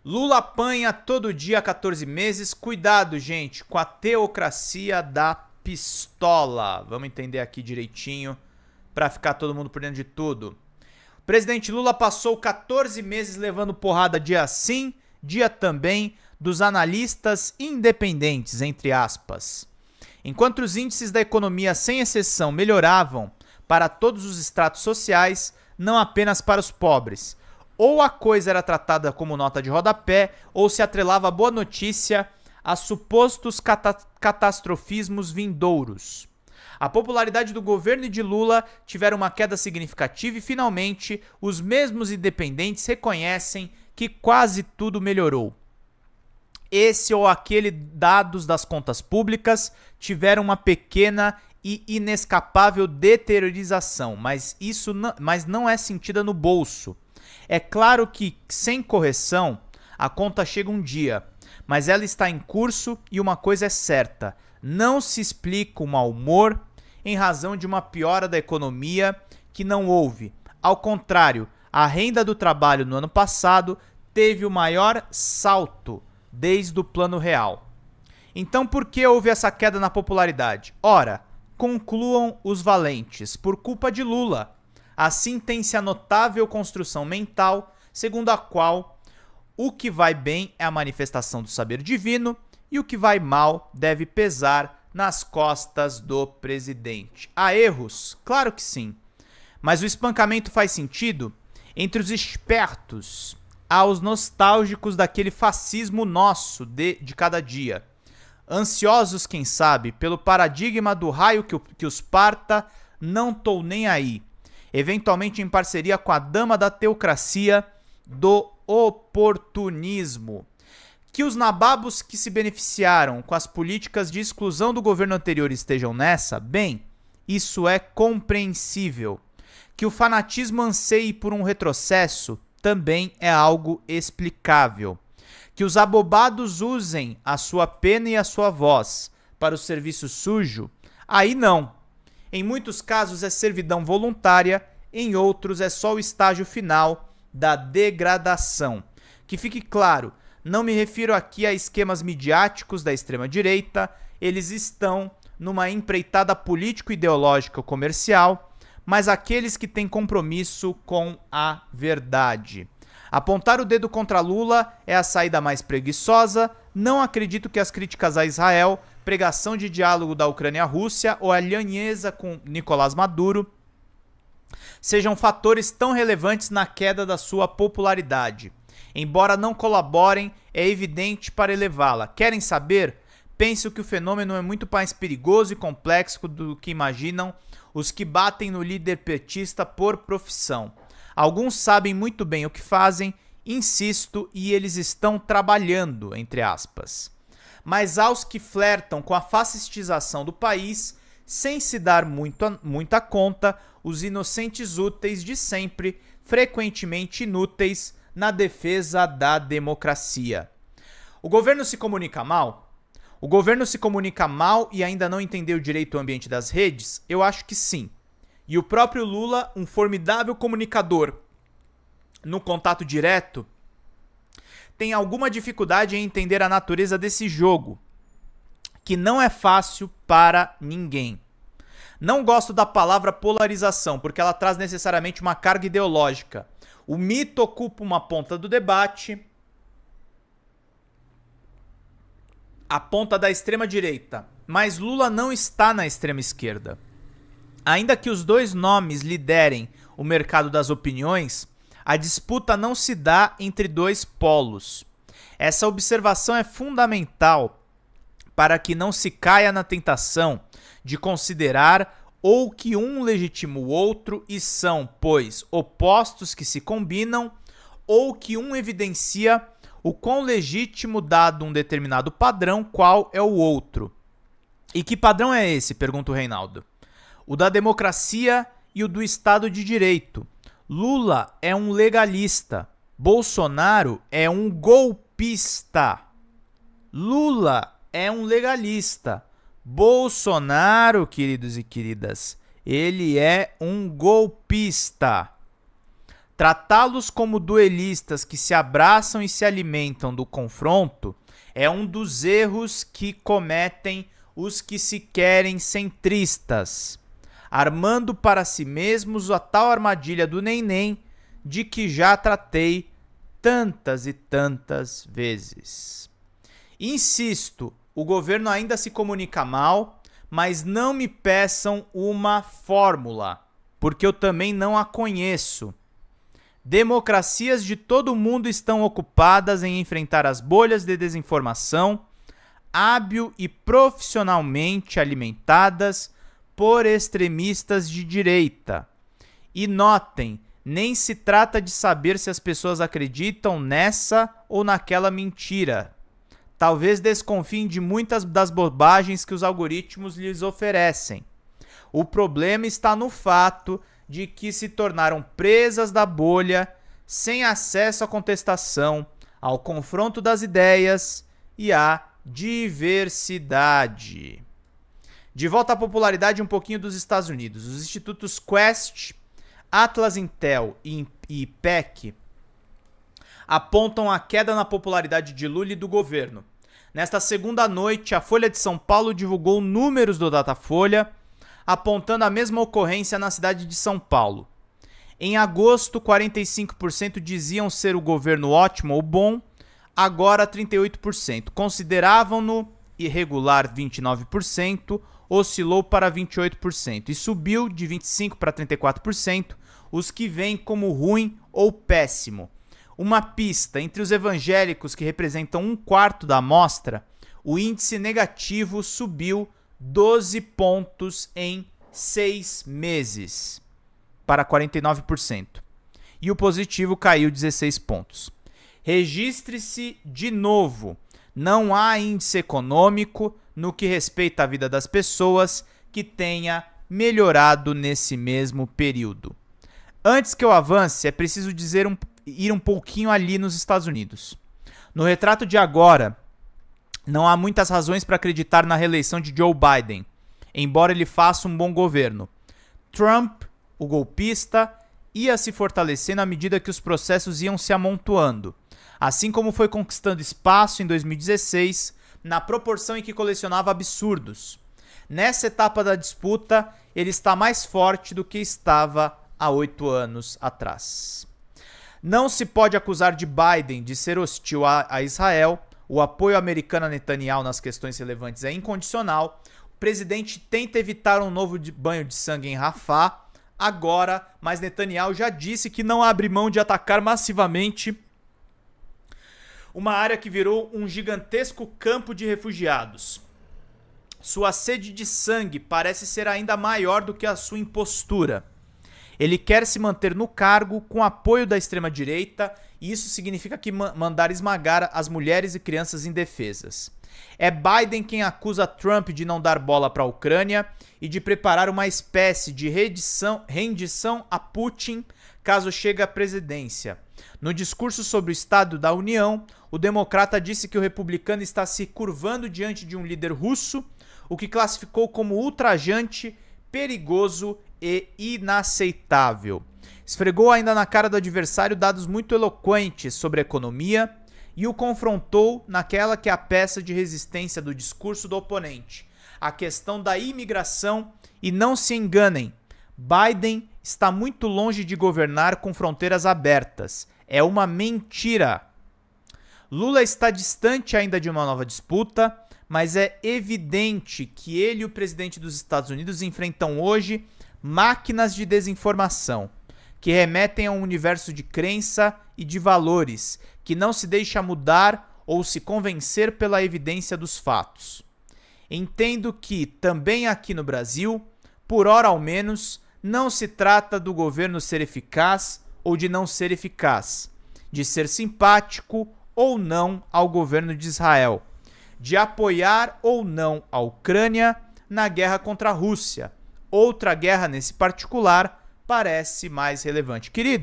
Lula apanha todo dia há 14 meses. Cuidado, gente, com a teocracia da pistola. Vamos entender aqui direitinho para ficar todo mundo por dentro de tudo. O presidente Lula passou 14 meses levando porrada dia sim, dia também, dos analistas independentes, entre aspas. Enquanto os índices da economia, sem exceção, melhoravam para todos os estratos sociais, não apenas para os pobres. Ou a coisa era tratada como nota de rodapé, ou se atrelava a boa notícia a supostos catastrofismos vindouros. A popularidade do governo e de Lula tiveram uma queda significativa e, finalmente, os mesmos independentes reconhecem que quase tudo melhorou. Esse ou aquele dados das contas públicas tiveram uma pequena e inescapável deteriorização, mas não é sentida no bolso. É claro que, sem correção, a conta chega um dia, mas ela está em curso e uma coisa é certa: não se explica o mau humor em razão de uma piora da economia que não houve. Ao contrário, a renda do trabalho no ano passado teve o maior salto desde o Plano Real. Então, por que houve essa queda na popularidade? Ora, concluam os valentes, por culpa de Lula. Assim tem-se a notável construção mental, segundo a qual o que vai bem é a manifestação do saber divino e o que vai mal deve pesar nas costas do presidente. Há erros? Claro que sim. Mas o espancamento faz sentido entre os espertos aos nostálgicos daquele fascismo nosso de cada dia. Ansiosos, quem sabe, pelo paradigma do raio que os parta, não tô nem aí. Eventualmente em parceria com a dama da teocracia do oportunismo. Que os nababos que se beneficiaram com as políticas de exclusão do governo anterior estejam nessa, bem, isso é compreensível. Que o fanatismo anseie por um retrocesso também é algo explicável. Que os abobados usem a sua pena e a sua voz para o serviço sujo, aí não. Em muitos casos é servidão voluntária, em outros é só o estágio final da degradação. Que fique claro, não me refiro aqui a esquemas midiáticos da extrema-direita, eles estão numa empreitada político-ideológica ou comercial, mas aqueles que têm compromisso com a verdade. Apontar o dedo contra Lula é a saída mais preguiçosa. Não acredito que as críticas a Israel, pregação de diálogo da Ucrânia-Rússia ou aliança com Nicolás Maduro sejam fatores tão relevantes na queda da sua popularidade. Embora não colaborem, é evidente para elevá-la. Querem saber? Penso que o fenômeno é muito mais perigoso e complexo do que imaginam os que batem no líder petista por profissão. Alguns sabem muito bem o que fazem, insisto, e eles estão trabalhando, entre aspas. Mas aos que flertam com a fascistização do país, sem se dar muita conta, os inocentes úteis de sempre, frequentemente inúteis na defesa da democracia. O governo se comunica mal? O governo se comunica mal e ainda não entendeu direito o ambiente das redes? Eu acho que sim. E o próprio Lula, um formidável comunicador no contato direto, tem alguma dificuldade em entender a natureza desse jogo, que não é fácil para ninguém. Não gosto da palavra polarização, porque ela traz necessariamente uma carga ideológica. O mito ocupa uma ponta do debate, a ponta da extrema-direita, mas Lula não está na extrema-esquerda. Ainda que os dois nomes liderem o mercado das opiniões, a disputa não se dá entre dois polos. Essa observação é fundamental para que não se caia na tentação de considerar ou que um legitima o outro e são, pois, opostos que se combinam, ou que um evidencia o quão legítimo dado um determinado padrão, qual é o outro. E que padrão é esse? Pergunta o Reinaldo. O da democracia e o do Estado de Direito. Lula é um legalista. Bolsonaro é um golpista. Lula é um legalista. Bolsonaro, queridos e queridas, ele é um golpista. Tratá-los como duelistas que se abraçam e se alimentam do confronto é um dos erros que cometem os que se querem centristas, armando para si mesmos a tal armadilha do nem-nem de que já tratei tantas e tantas vezes. Insisto, o governo ainda se comunica mal, mas não me peçam uma fórmula, porque eu também não a conheço. Democracias de todo o mundo estão ocupadas em enfrentar as bolhas de desinformação, hábil e profissionalmente alimentadas por extremistas de direita. E notem, nem se trata de saber se as pessoas acreditam nessa ou naquela mentira. Talvez desconfiem de muitas das bobagens que os algoritmos lhes oferecem. O problema está no fato de que se tornaram presas da bolha, sem acesso à contestação, ao confronto das ideias e à diversidade. De volta à popularidade um pouquinho dos Estados Unidos. Os institutos Quest, Atlas Intel e IPEC apontam a queda na popularidade de Lula e do governo. Nesta segunda noite, a Folha de São Paulo divulgou números do Datafolha, apontando a mesma ocorrência na cidade de São Paulo. Em agosto, 45% diziam ser o governo ótimo ou bom, agora 38%. Consideravam-no irregular, 29%, oscilou para 28% e subiu de 25% para 34% os que veem como ruim ou péssimo. Uma pista: entre os evangélicos, que representam 1/4 da amostra, o índice negativo subiu 12 pontos em 6 meses, para 49%. E o positivo caiu 16 pontos. Registre-se de novo: não há índice econômico no que respeita à vida das pessoas que tenha melhorado nesse mesmo período. Antes que eu avance, é preciso ir um pouquinho ali nos Estados Unidos. No retrato de agora, não há muitas razões para acreditar na reeleição de Joe Biden, embora ele faça um bom governo. Trump, o golpista, ia se fortalecendo à medida que os processos iam se amontoando, assim como foi conquistando espaço em 2016, na proporção em que colecionava absurdos. Nessa etapa da disputa, ele está mais forte do que estava há 8 anos atrás. Não se pode acusar de Biden de ser hostil a Israel. O apoio americano a Netanyahu nas questões relevantes é incondicional. O presidente tenta evitar um novo banho de sangue em Rafah agora, mas Netanyahu já disse que não abre mão de atacar massivamente uma área que virou um gigantesco campo de refugiados. Sua sede de sangue parece ser ainda maior do que a sua impostura. Ele quer se manter no cargo com apoio da extrema-direita, e isso significa que mandar esmagar as mulheres e crianças indefesas. É Biden quem acusa Trump de não dar bola para a Ucrânia e de preparar uma espécie de rendição a Putin caso chegue à presidência. No discurso sobre o Estado da União, o democrata disse que o republicano está se curvando diante de um líder russo, o que classificou como ultrajante, perigoso e inaceitável. Esfregou ainda na cara do adversário dados muito eloquentes sobre a economia e o confrontou naquela que é a peça de resistência do discurso do oponente, a questão da imigração. E não se enganem, Biden está muito longe de governar com fronteiras abertas. É uma mentira. Lula está distante ainda de uma nova disputa, mas é evidente que ele e o presidente dos Estados Unidos enfrentam hoje máquinas de desinformação, que remetem a um universo de crença e de valores, que não se deixa mudar ou se convencer pela evidência dos fatos. Entendo que, também aqui no Brasil, por ora ao menos, não se trata do governo ser eficaz ou de não ser eficaz, de ser simpático ou não ao governo de Israel, de apoiar ou não a Ucrânia na guerra contra a Rússia. Outra guerra nesse particular parece mais relevante. Querido,